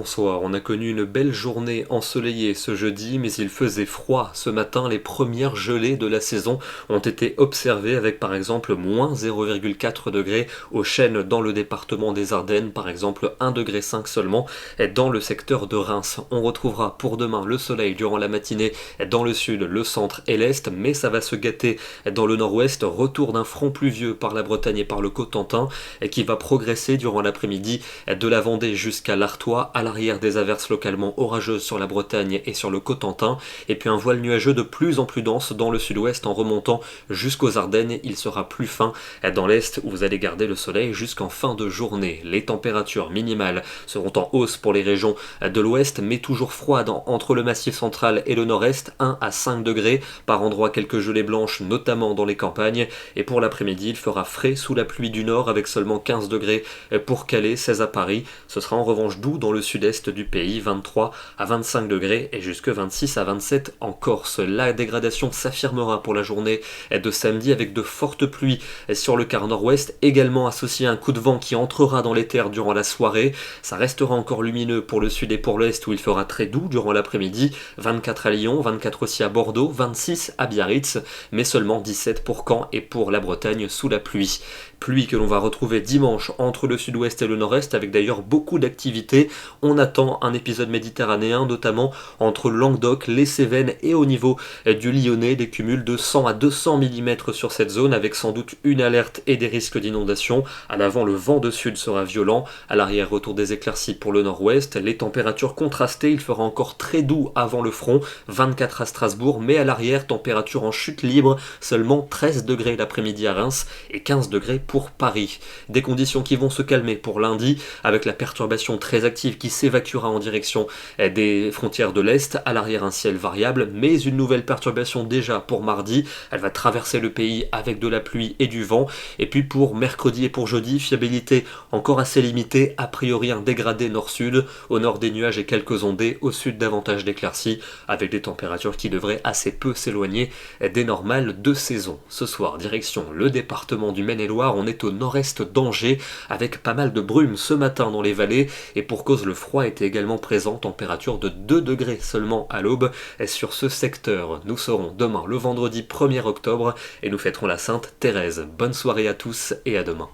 bonsoir. On a connu une belle journée ensoleillée ce jeudi, mais il faisait froid. Ce matin, les premières gelées de la saison ont été observées avec par exemple moins 0,4 degrés au Chêne dans le département des Ardennes, par exemple 1,5 degré seulement dans le secteur de Reims. On retrouvera pour demain le soleil durant la matinée dans le sud, le centre et l'est, mais ça va se gâter dans le nord-ouest. Retour d'un front pluvieux par la Bretagne et par le Cotentin qui va progresser durant l'après-midi de la Vendée jusqu'à l'Artois, à l'arrière des averses localement orageuses sur la Bretagne et sur le Cotentin, et puis un voile nuageux de plus en plus dense dans le sud-ouest en remontant jusqu'aux Ardennes. Il sera plus fin dans l'est où vous allez garder le soleil jusqu'en fin de journée. Les températures minimales seront en hausse pour les régions de l'ouest, mais toujours froides entre le massif central et le nord-est, 1 à 5 degrés, par endroits quelques gelées blanches, notamment dans les campagnes, et pour l'après-midi il fera frais sous la pluie du nord avec seulement 15 degrés pour Calais, 16 à Paris. Ce sera en revanche doux dans le sud-est du pays, 23 à 25 degrés et jusque 26 à 27 en Corse. La dégradation s'affirmera pour la journée de samedi avec de fortes pluies sur le quart nord-ouest, également associé à un coup de vent qui entrera dans les terres durant la soirée. Ça restera encore lumineux pour le sud et pour l'est où il fera très doux durant l'après-midi, 24 à Lyon, 24 aussi à Bordeaux, 26 à Biarritz, mais seulement 17 pour Caen et pour la Bretagne sous la pluie. Pluie que l'on va retrouver dimanche entre le sud-ouest et le nord-est avec d'ailleurs beaucoup d'activités. On attend un épisode méditerranéen notamment entre le Languedoc, les Cévennes et au niveau du Lyonnais, des cumuls de 100 à 200 mm sur cette zone avec sans doute une alerte et des risques d'inondation. À l'avant, le vent de sud sera violent, à l'arrière retour des éclaircies pour le nord-ouest, les températures contrastées, il fera encore très doux avant le front, 24 à Strasbourg, mais à l'arrière, température en chute libre, seulement 13 degrés l'après-midi à Reims et 15 degrés pour Paris. Des conditions qui vont se calmer pour lundi avec la perturbation très active qui s'évacuera en direction des frontières de l'Est, à l'arrière un ciel variable, mais une nouvelle perturbation déjà pour mardi. Elle va traverser le pays avec de la pluie et du vent. Et puis pour mercredi et pour jeudi, fiabilité encore assez limitée, a priori un dégradé nord-sud, au nord des nuages et quelques ondées, au sud davantage d'éclaircies, avec des températures qui devraient assez peu s'éloigner des normales de saison. Ce soir, direction le département du Maine-et-Loire, on est au nord-est d'Angers, avec pas mal de brume ce matin dans les vallées, et pour cause le froid était également présent, température de 2 degrés seulement à l'aube sur ce secteur. Nous serons demain le vendredi 1er octobre, et nous fêterons la Sainte Thérèse. Bonne soirée à tous et à demain.